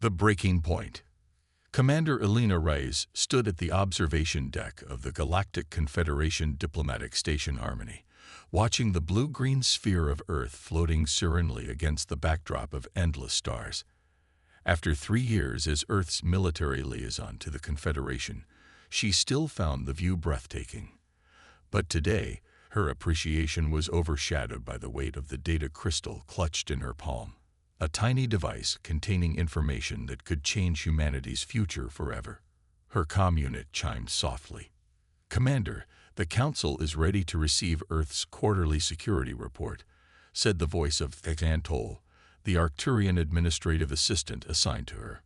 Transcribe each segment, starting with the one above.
The breaking point. Commander Elena Reyes stood at the observation deck of the Galactic Confederation Diplomatic Station Harmony, watching the blue-green sphere of Earth floating serenely against the backdrop of endless stars. After 3 years as Earth's military liaison to the Confederation, she still found the view breathtaking. But today, her appreciation was overshadowed by the weight of the data crystal clutched in her palm. A tiny device containing information that could change humanity's future forever. Her comm unit chimed softly. "Commander, the Council is ready to receive Earth's quarterly security report," said the voice of Thantol, the Arcturian administrative assistant assigned to her.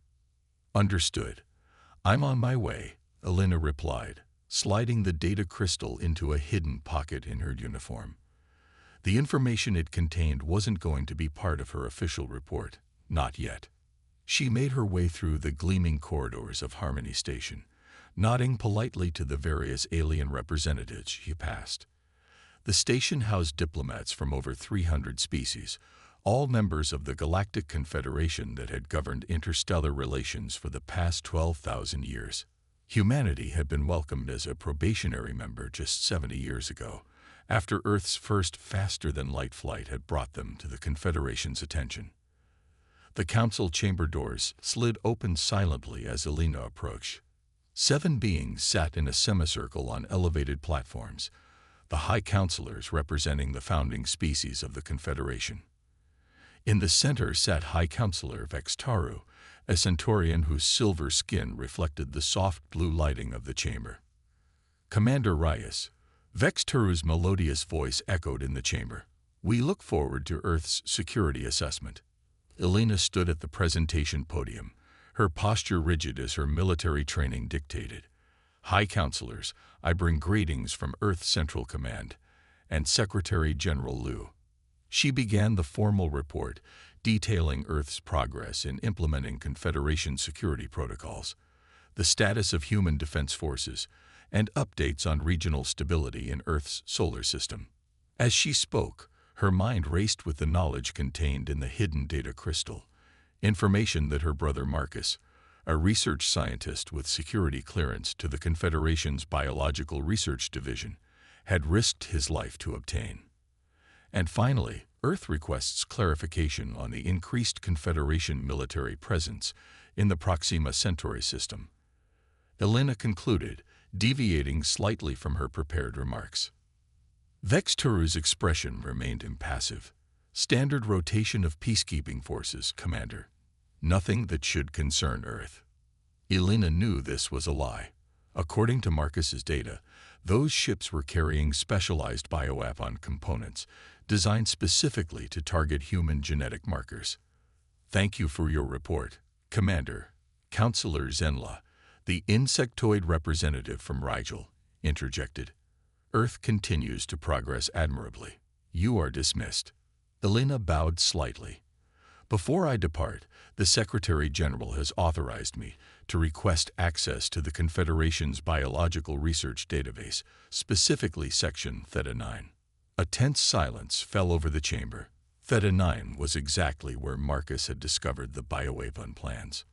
"Understood. I'm on my way," Elena replied, sliding the data crystal into a hidden pocket in her uniform. The information it contained wasn't going to be part of her official report, not yet. She made her way through the gleaming corridors of Harmony Station, nodding politely to the various alien representatives she passed. The station housed diplomats from over 300 species, all members of the Galactic Confederation that had governed interstellar relations for the past 12,000 years. Humanity had been welcomed as a probationary member just 70 years ago, after Earth's first faster-than-light flight had brought them to the Confederation's attention. The Council chamber doors slid open silently as Elena approached. 7 beings sat in a semicircle on elevated platforms, the High Councilors representing the founding species of the Confederation. In the center sat High Councilor Vextaru, a Centaurian whose silver skin reflected the soft blue lighting of the chamber. "Commander Reyes," Vextaru's melodious voice echoed in the chamber. "We look forward to Earth's security assessment." Elena stood at the presentation podium, her posture rigid as her military training dictated. "High Councilors, I bring greetings from Earth Central Command and Secretary General Liu." She began the formal report, detailing Earth's progress in implementing Confederation security protocols, the status of human defense forces, and updates on regional stability in Earth's solar system. As she spoke, her mind raced with the knowledge contained in the hidden data crystal, information that her brother Marcus, a research scientist with security clearance to the Confederation's Biological Research Division, had risked his life to obtain. And finally, Earth requests clarification on the increased Confederation military presence in the Proxima Centauri system. Elena concluded, deviating slightly from her prepared remarks. Vextaru's expression remained impassive. "Standard rotation of peacekeeping forces, Commander. Nothing that should concern Earth." Elena knew this was a lie. According to Marcus's data, those ships were carrying specialized bioweapon components designed specifically to target human genetic markers. "Thank you for your report, Commander," Councilor Zenla, the insectoid representative from Rigel, interjected. "Earth continues to progress admirably. You are dismissed." Elena bowed slightly. "Before I depart, the Secretary General has authorized me to request access to the Confederation's biological research database, specifically Section Theta 9. A tense silence fell over the chamber. Theta 9 was exactly where Marcus had discovered the bioweapon plans.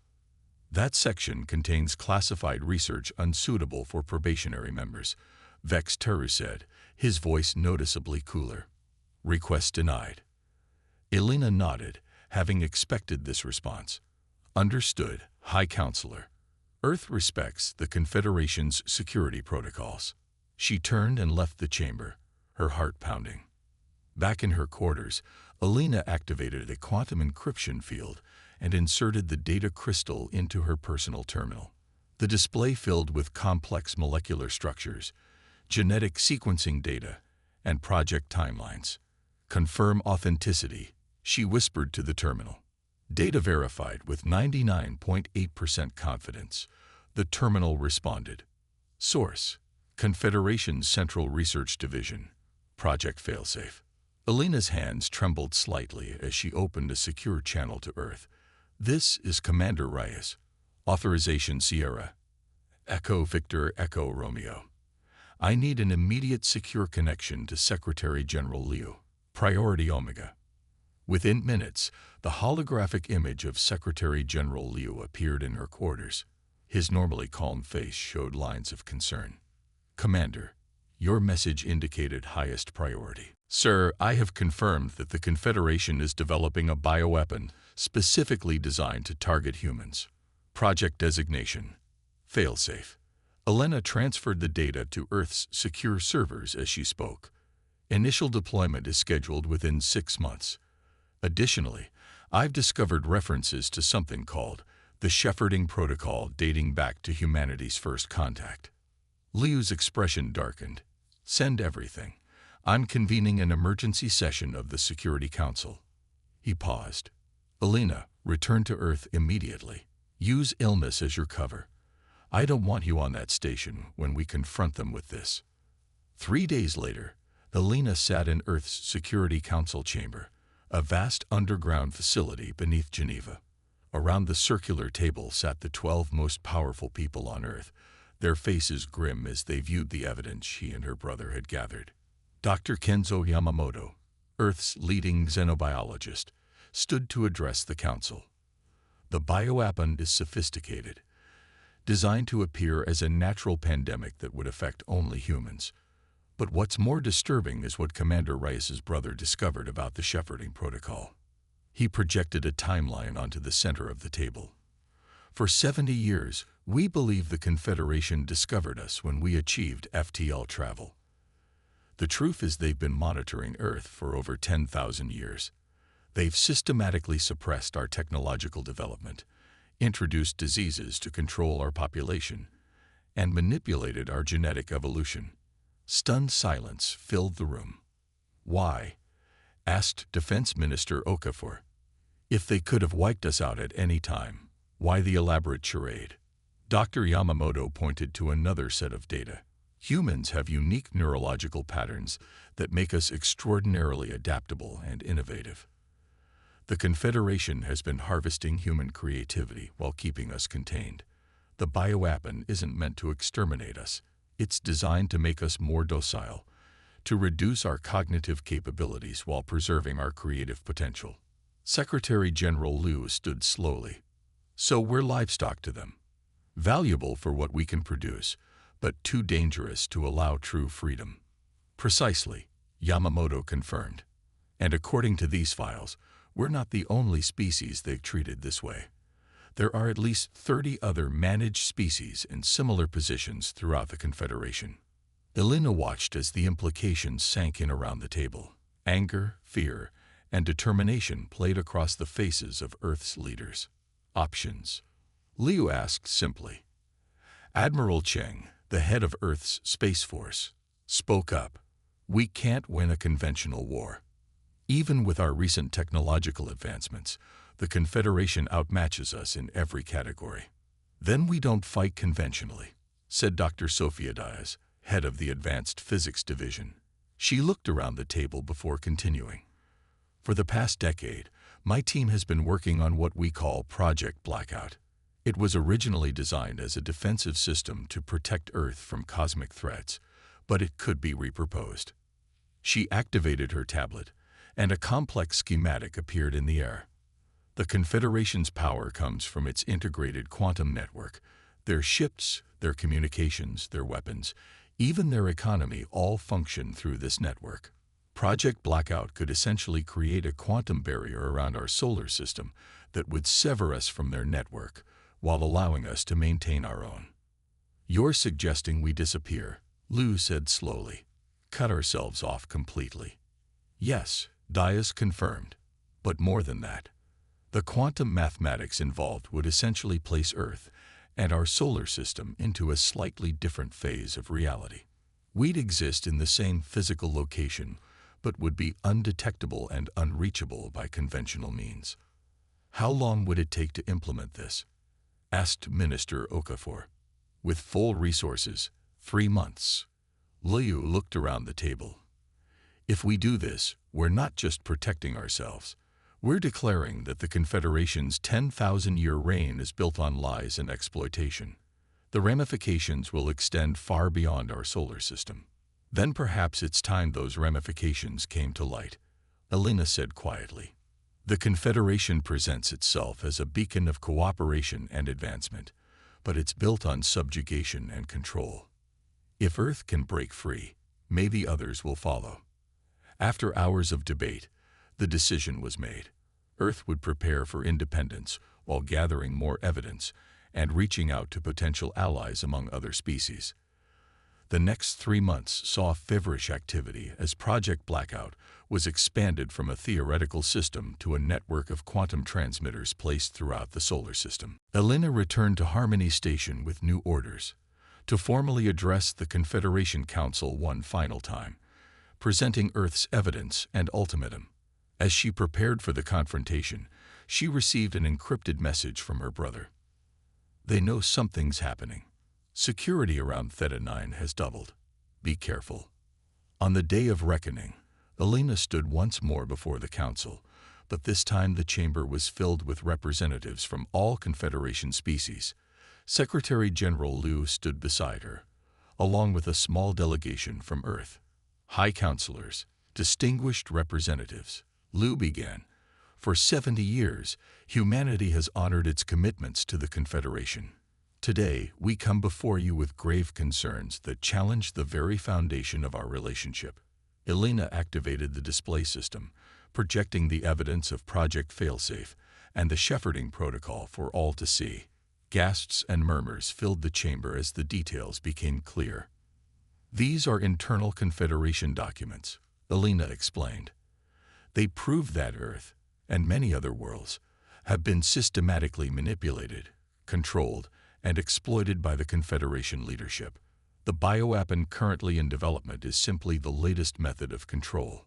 "That section contains classified research unsuitable for probationary members," Vextaru said, his voice noticeably cooler. "Request denied." Elena nodded, having expected this response. "Understood, High Councilor. Earth respects the Confederation's security protocols." She turned and left the chamber, her heart pounding. Back in her quarters, Elena activated a quantum encryption field and inserted the data crystal into her personal terminal. The display filled with complex molecular structures, genetic sequencing data, and project timelines. "Confirm authenticity," she whispered to the terminal. Data verified with 99.8% confidence. The terminal responded. Source: Confederation's Central Research Division. Project Failsafe. Elena's hands trembled slightly as she opened a secure channel to Earth. "This is Commander Reyes. Authorization Sierra. Echo Victor Echo Romeo. I need an immediate secure connection to Secretary General Liu. Priority Omega." Within minutes, the holographic image of Secretary General Liu appeared in her quarters. His normally calm face showed lines of concern. "Commander, your message indicated highest priority." "Sir, I have confirmed that the Confederation is developing a bioweapon specifically designed to target humans. Project designation: failsafe." Elena transferred the data to Earth's secure servers as she spoke. Initial deployment is scheduled within 6 months. Additionally, I've discovered references to something called the shepherding protocol dating back to humanity's first contact. Liu's expression darkened. "Send everything. I'm convening an emergency session of the Security Council." He paused. "Elena, return to Earth immediately. Use illness as your cover. I don't want you on that station when we confront them with this." 3 days later, Elena sat in Earth's Security Council chamber, a vast underground facility beneath Geneva. Around the circular table sat the 12 most powerful people on Earth, their faces grim as they viewed the evidence she and her brother had gathered. Dr. Kenzo Yamamoto, Earth's leading xenobiologist, stood to address the council. "The bioweapon is sophisticated, designed to appear as a natural pandemic that would affect only humans. But what's more disturbing is what Commander Rice's brother discovered about the shepherding protocol." He projected a timeline onto the center of the table. "For 70 years, we believe the Confederation discovered us when we achieved FTL travel. The truth is they've been monitoring Earth for over 10,000 years. They've systematically suppressed our technological development, introduced diseases to control our population, and manipulated our genetic evolution." Stunned silence filled the room. "Why?" asked Defense Minister Okafor. "If they could have wiped us out at any time, why the elaborate charade?" Dr. Yamamoto pointed to another set of data. "Humans have unique neurological patterns that make us extraordinarily adaptable and innovative. The Confederation has been harvesting human creativity while keeping us contained. The bioweapon isn't meant to exterminate us. It's designed to make us more docile, to reduce our cognitive capabilities while preserving our creative potential." Secretary General Liu stood slowly. "So we're livestock to them. Valuable for what we can produce, but too dangerous to allow true freedom." "Precisely," Yamamoto confirmed. "And according to these files, we're not the only species they've treated this way. There are at least 30 other managed species in similar positions throughout the Confederation." Elena watched as the implications sank in around the table. Anger, fear, and determination played across the faces of Earth's leaders. "Options?" Liu asked simply. Admiral Cheng, the head of Earth's Space Force, spoke up. "We can't win a conventional war. Even with our recent technological advancements, the Confederation outmatches us in every category." "Then we don't fight conventionally," said Dr. Sophia Diaz, head of the Advanced Physics Division. She looked around the table before continuing. "For the past decade, my team has been working on what we call Project Blackout. It was originally designed as a defensive system to protect Earth from cosmic threats, but it could be repurposed." She activated her tablet, and a complex schematic appeared in the air. "The Confederation's power comes from its integrated quantum network. Their ships, their communications, their weapons, even their economy all function through this network. Project Blackout could essentially create a quantum barrier around our solar system that would sever us from their network, while allowing us to maintain our own." "You're suggesting we disappear," Liu said slowly. "Cut ourselves off completely." "Yes," Diaz confirmed. "But more than that. The quantum mathematics involved would essentially place Earth and our solar system into a slightly different phase of reality. We'd exist in the same physical location, but would be undetectable and unreachable by conventional means." "How long would it take to implement this?" asked Minister Okafor. "With full resources, 3 months." Liu looked around the table. "If we do this, we're not just protecting ourselves. We're declaring that the Confederation's 10,000-year reign is built on lies and exploitation. The ramifications will extend far beyond our solar system." "Then perhaps it's time those ramifications came to light," Elena said quietly. The Confederation presents itself as a beacon of cooperation and advancement, but it's built on subjugation and control. If Earth can break free, maybe others will follow. After hours of debate, the decision was made. Earth would prepare for independence while gathering more evidence and reaching out to potential allies among other species. The next 3 months saw feverish activity as Project Blackout was expanded from a theoretical system to a network of quantum transmitters placed throughout the solar system. Elena returned to Harmony Station with new orders to formally address the Confederation Council one final time, presenting Earth's evidence and ultimatum. As she prepared for the confrontation, she received an encrypted message from her brother. They know something's happening. Security around Theta 9 has doubled. Be careful. On the day of reckoning, Elena stood once more before the council, but this time the chamber was filled with representatives from all Confederation species. Secretary General Liu stood beside her, along with a small delegation from Earth. High Counselors, distinguished representatives, Liu began. For 70 years, humanity has honored its commitments to the Confederation. Today, we come before you with grave concerns that challenge the very foundation of our relationship. Elena activated the display system, projecting the evidence of Project Failsafe and the shepherding protocol for all to see. Gasps and murmurs filled the chamber as the details became clear. These are internal Confederation documents, Elena explained. They prove that Earth, and many other worlds, have been systematically manipulated, controlled, and exploited by the Confederation leadership. The bioweapon currently in development is simply the latest method of control.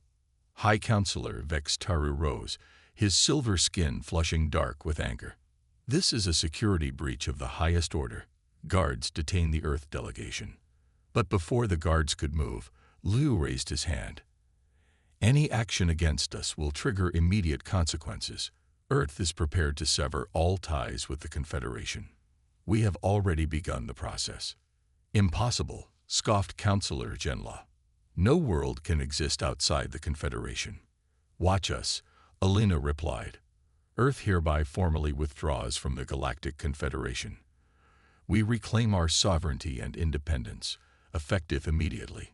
High Counselor Vextaru rose, his silver skin flushing dark with anger. This is a security breach of the highest order. Guards detain the Earth delegation. But before the guards could move, Liu raised his hand. Any action against us will trigger immediate consequences. Earth is prepared to sever all ties with the Confederation. We have already begun the process. Impossible, scoffed Counselor Genla. No world can exist outside the Confederation. Watch us, Elena replied. Earth hereby formally withdraws from the Galactic Confederation. We reclaim our sovereignty and independence, effective immediately.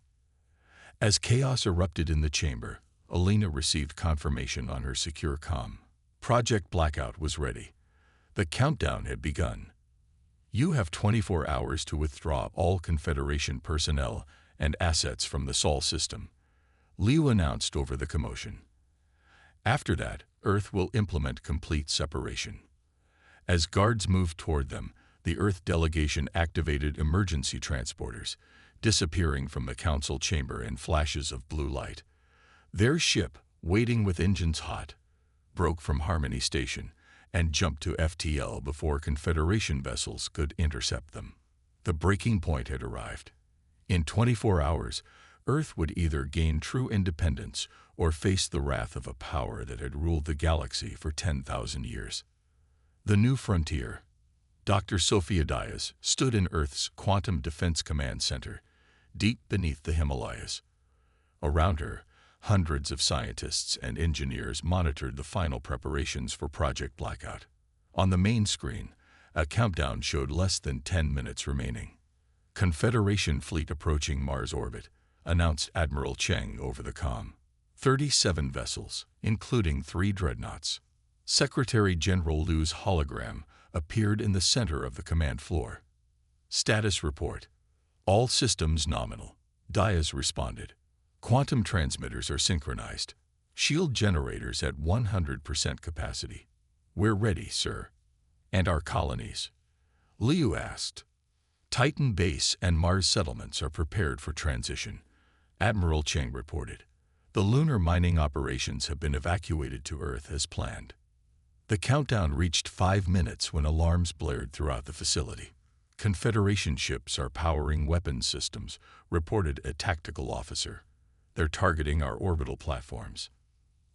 As chaos erupted in the chamber, Elena received confirmation on her secure comm. Project Blackout was ready. The countdown had begun. You have 24 hours to withdraw all Confederation personnel and assets from the Sol system, Liu announced over the commotion. After that, Earth will implement complete separation. As guards moved toward them, the Earth delegation activated emergency transporters, disappearing from the council chamber in flashes of blue light. Their ship, waiting with engines hot, broke from Harmony Station and jumped to FTL before Confederation vessels could intercept them. The breaking point had arrived. In 24 hours, Earth would either gain true independence or face the wrath of a power that had ruled the galaxy for 10,000 years. The new frontier. Dr. Sophia Dias stood in Earth's Quantum Defense Command Center, deep beneath the Himalayas. Around her, hundreds of scientists and engineers monitored the final preparations for Project Blackout. On the main screen, a countdown showed less than 10 minutes remaining. Confederation fleet approaching Mars orbit, announced Admiral Cheng over the comm. 37 vessels, including 3 dreadnoughts. Secretary General Liu's hologram appeared in the center of the command floor. Status report. All systems nominal. Dias responded. Quantum transmitters are synchronized. Shield generators at 100% capacity. We're ready, sir. And our colonies? Liu asked. Titan base and Mars settlements are prepared for transition, Admiral Cheng reported. The lunar mining operations have been evacuated to Earth as planned. The countdown reached 5 minutes when alarms blared throughout the facility. Confederation ships are powering weapons systems, reported a tactical officer. They're targeting our orbital platforms.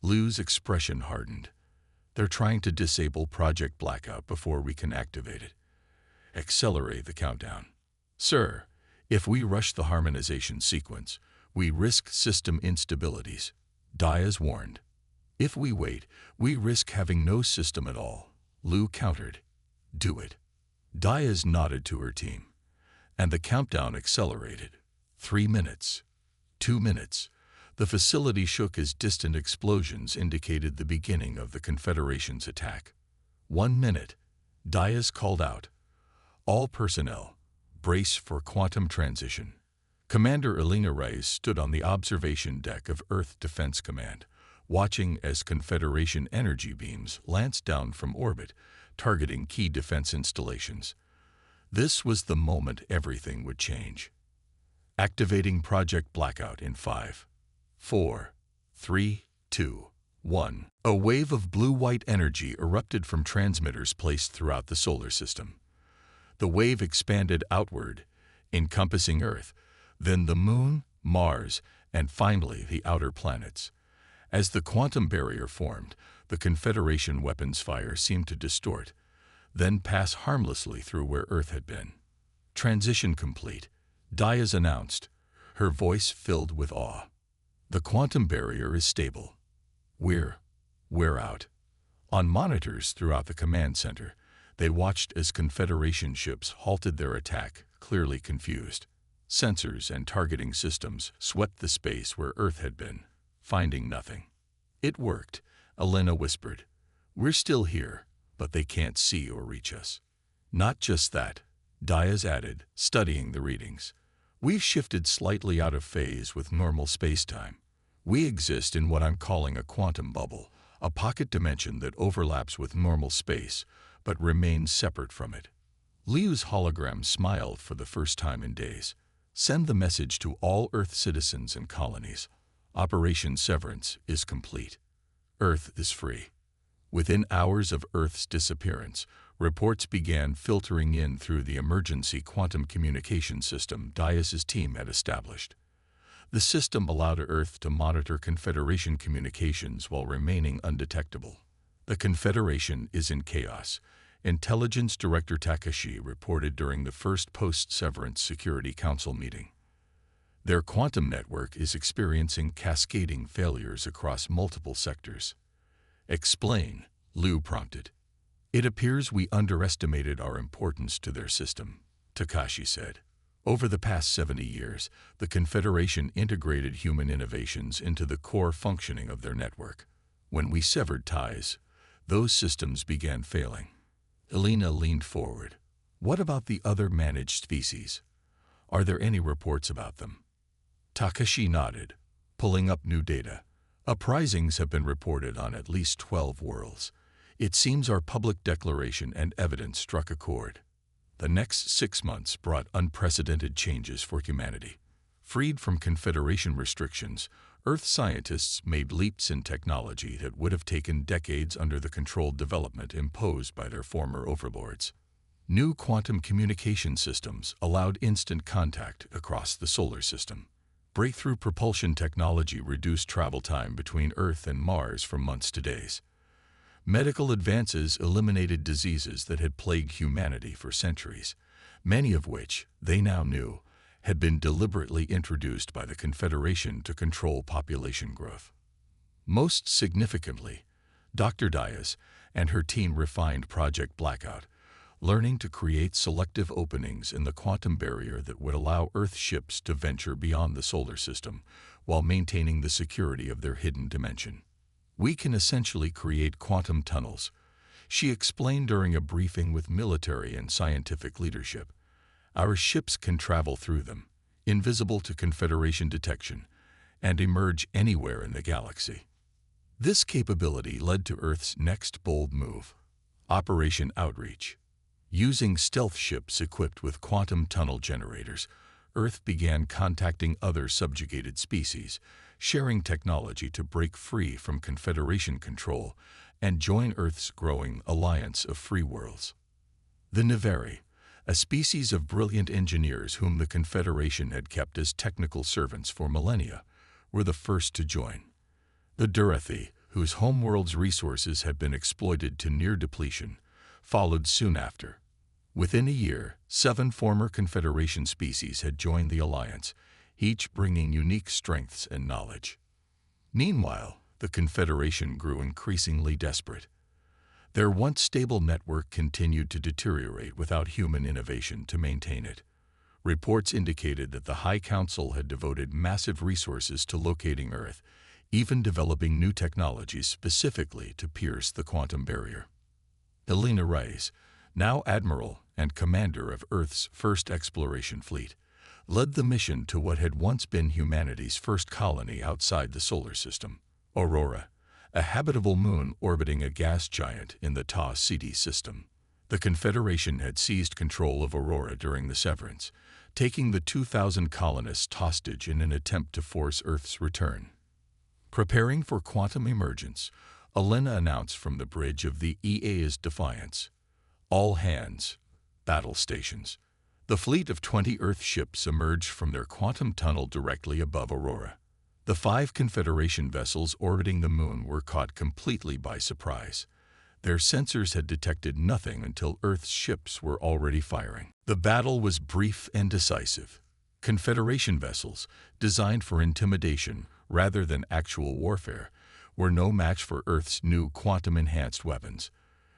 Liu's expression hardened. They're trying to disable Project Blackout before we can activate it. Accelerate the countdown. Sir, if we rush the harmonization sequence, we risk system instabilities, Dias warned. If we wait, we risk having no system at all, Lou countered. Do it. Diaz nodded to her team, and the countdown accelerated. 3 minutes. 2 minutes. The facility shook as distant explosions indicated the beginning of the Confederation's attack. 1 minute. Diaz called out. All personnel, brace for quantum transition. Commander Elena Reyes stood on the observation deck of Earth Defense Command, watching as Confederation energy beams lanced down from orbit, targeting key defense installations. This was the moment everything would change. Activating Project Blackout in 5, 4, 3, 2, 1. A wave of blue-white energy erupted from transmitters placed throughout the solar system. The wave expanded outward, encompassing Earth, then the Moon, Mars, and finally the outer planets. As the quantum barrier formed, the Confederation weapons fire seemed to distort, then pass harmlessly through where Earth had been. Transition complete, Diaz announced, her voice filled with awe. The quantum barrier is stable. We're out. On monitors throughout the command center, they watched as Confederation ships halted their attack, clearly confused. Sensors and targeting systems swept the space where Earth had been, finding nothing. It worked, Elena whispered. We're still here, but they can't see or reach us. Not just that, Diaz added, studying the readings. We've shifted slightly out of phase with normal spacetime. We exist in what I'm calling a quantum bubble, a pocket dimension that overlaps with normal space, but remains separate from it. Liu's hologram smiled for the first time in days. Send the message to all Earth citizens and colonies. Operation Severance is complete. Earth is free. Within hours of Earth's disappearance, reports began filtering in through the emergency quantum communication system Diaz's team had established. The system allowed Earth to monitor Confederation communications while remaining undetectable. The Confederation is in chaos, Intelligence Director Takashi reported during the first post-severance Security Council meeting. Their quantum network is experiencing cascading failures across multiple sectors. Explain, Liu prompted. It appears we underestimated our importance to their system, Takashi said. Over the past 70 years, the Confederation integrated human innovations into the core functioning of their network. When we severed ties, those systems began failing. Elena leaned forward. What about the other managed species? Are there any reports about them? Takashi nodded, pulling up new data. Uprisings have been reported on at least 12 worlds. It seems our public declaration and evidence struck a chord. The next 6 months brought unprecedented changes for humanity. Freed from Confederation restrictions, Earth scientists made leaps in technology that would have taken decades under the controlled development imposed by their former overlords. New quantum communication systems allowed instant contact across the solar system. Breakthrough propulsion technology reduced travel time between Earth and Mars from months to days. Medical advances eliminated diseases that had plagued humanity for centuries, many of which, they now knew, had been deliberately introduced by the Confederation to control population growth. Most significantly, Dr. Diaz and her team refined Project Blackout, learning to create selective openings in the quantum barrier that would allow Earth ships to venture beyond the solar system while maintaining the security of their hidden dimension. We can essentially create quantum tunnels, she explained during a briefing with military and scientific leadership. Our ships can travel through them, invisible to Confederation detection, and emerge anywhere in the galaxy. This capability led to Earth's next bold move, Operation Outreach. Using stealth ships equipped with quantum tunnel generators, Earth began contacting other subjugated species, sharing technology to break free from Confederation control and join Earth's growing alliance of free worlds. The Neveri, a species of brilliant engineers whom the Confederation had kept as technical servants for millennia, were the first to join. The Durathi, whose homeworld's resources had been exploited to near depletion, followed soon after. Within a year, 7 former Confederation species had joined the alliance, each bringing unique strengths and knowledge. Meanwhile, the Confederation grew increasingly desperate. Their once stable network continued to deteriorate without human innovation to maintain it. Reports indicated that the High Council had devoted massive resources to locating Earth, even developing new technologies specifically to pierce the quantum barrier. Elena Reyes, now Admiral and Commander of Earth's first exploration fleet, led the mission to what had once been humanity's first colony outside the solar system, Aurora, a habitable moon orbiting a gas giant in the Ta-Ceti system. The Confederation had seized control of Aurora during the severance, taking the 2,000 colonists hostage in an attempt to force Earth's return. Preparing for quantum emergence, Elena announced from the bridge of the EA's Defiance, "All hands, battle stations." The fleet of 20 Earth ships emerged from their quantum tunnel directly above Aurora. The 5 Confederation vessels orbiting the moon were caught completely by surprise. Their sensors had detected nothing until Earth's ships were already firing. The battle was brief and decisive. Confederation vessels, designed for intimidation rather than actual warfare, were no match for Earth's new quantum-enhanced weapons.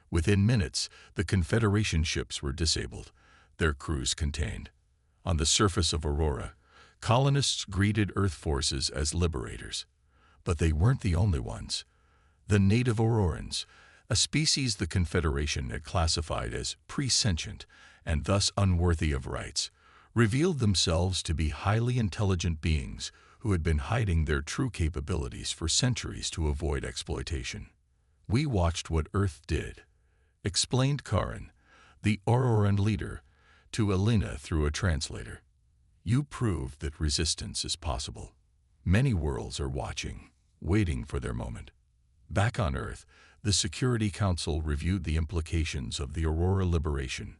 Within minutes, the Confederation ships were disabled, their crews contained. On the surface of Aurora, colonists greeted Earth forces as liberators. But they weren't the only ones. The native Aurorans, a species the Confederation had classified as pre-sentient and thus unworthy of rights, revealed themselves to be highly intelligent beings who had been hiding their true capabilities for centuries to avoid exploitation. "We watched what Earth did," explained Karin, the Auroran leader, to Elena through a translator. "You proved that resistance is possible. Many worlds are watching, waiting for their moment." Back on Earth, the Security Council reviewed the implications of the Aurora liberation.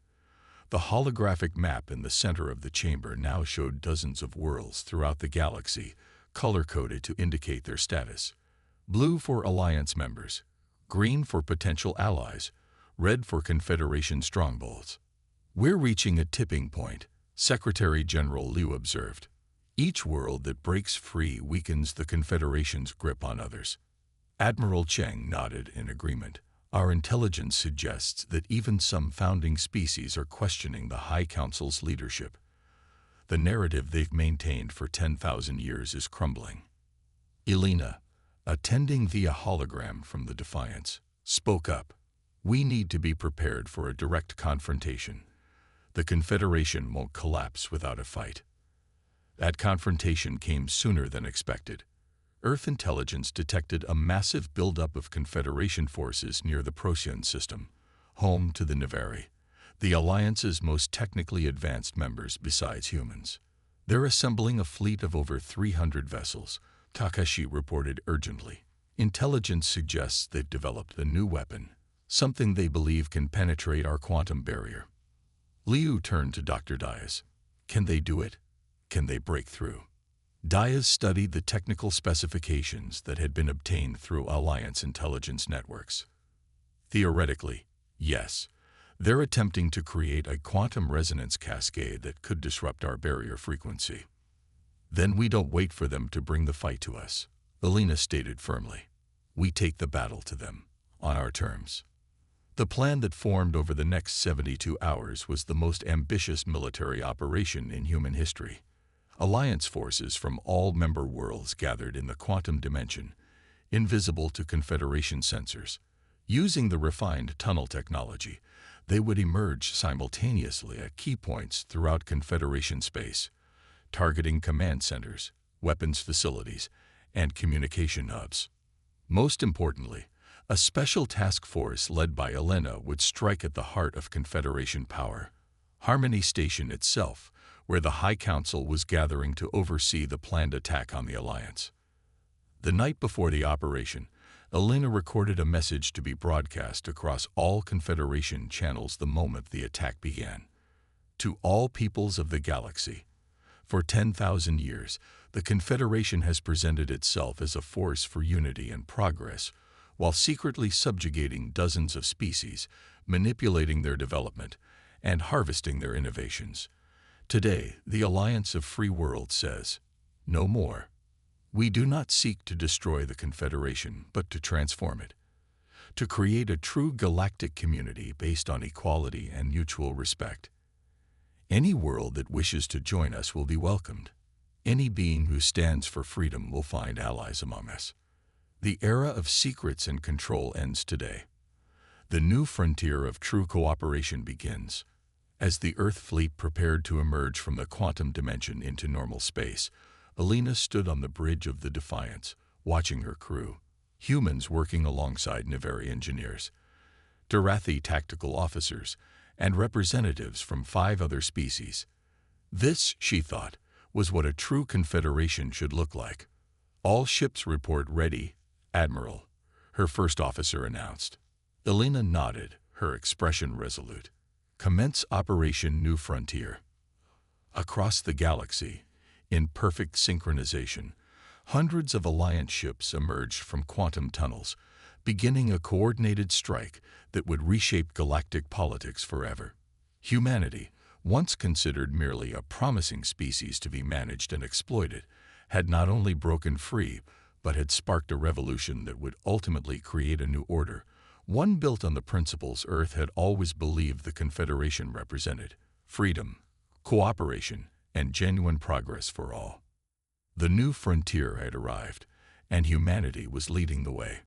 The holographic map in the center of the chamber now showed dozens of worlds throughout the galaxy, color-coded to indicate their status. Blue for Alliance members, green for potential allies, red for Confederation strongholds. "We're reaching a tipping point," Secretary General Liu observed. "Each world that breaks free weakens the Confederation's grip on others." Admiral Cheng nodded in agreement. "Our intelligence suggests that even some founding species are questioning the High Council's leadership. The narrative they've maintained for 10,000 years is crumbling." Elena, attending via hologram from the Defiance, spoke up. "We need to be prepared for a direct confrontation. The Confederation won't collapse without a fight." That confrontation came sooner than expected. Earth intelligence detected a massive buildup of Confederation forces near the Procyon system, home to the Nevari, the Alliance's most technically advanced members besides humans. "They're assembling a fleet of over 300 vessels," Takashi reported urgently. "Intelligence suggests they've developed a new weapon, something they believe can penetrate our quantum barrier." Liu turned to Dr. Dias. "Can they do it? Can they break through?" Dias studied the technical specifications that had been obtained through Alliance intelligence networks. "Theoretically, yes. They're attempting to create a quantum resonance cascade that could disrupt our barrier frequency." "Then we don't wait for them to bring the fight to us," Elena stated firmly. "We take the battle to them, on our terms." The plan that formed over the next 72 hours was the most ambitious military operation in human history. Alliance forces from all member worlds gathered in the quantum dimension, invisible to Confederation sensors. Using the refined tunnel technology, they would emerge simultaneously at key points throughout Confederation space, targeting command centers, weapons facilities, and communication hubs. Most importantly, a special task force led by Elena would strike at the heart of Confederation power, Harmony Station itself, where the High Council was gathering to oversee the planned attack on the Alliance. The night before the operation, Elena recorded a message to be broadcast across all Confederation channels the moment the attack began. "To all peoples of the galaxy, for 10,000 years, the Confederation has presented itself as a force for unity and progress, while secretly subjugating dozens of species, manipulating their development, and harvesting their innovations. Today, the Alliance of Free Worlds says, no more. We do not seek to destroy the Confederation, but to transform it, to create a true galactic community based on equality and mutual respect. Any world that wishes to join us will be welcomed. Any being who stands for freedom will find allies among us. The era of secrets and control ends today. The new frontier of true cooperation begins. As the Earth fleet prepared to emerge from the quantum dimension into normal space, Alina stood on the bridge of the Defiance, watching her crew, humans working alongside Navari engineers, Darathi tactical officers, and representatives from 5 other species. This, she thought, was what a true confederation should look like. All ships report ready, Admiral, her first officer announced. Alina nodded, her expression resolute. Commence Operation New Frontier. Across the galaxy, in perfect synchronization, hundreds of Alliance ships emerged from quantum tunnels, beginning a coordinated strike that would reshape galactic politics forever. Humanity, once considered merely a promising species to be managed and exploited, had not only broken free, but had sparked a revolution that would ultimately create a new order, one built on the principles Earth had always believed the Confederation represented: freedom, cooperation, and genuine progress for all. The new frontier had arrived, and humanity was leading the way.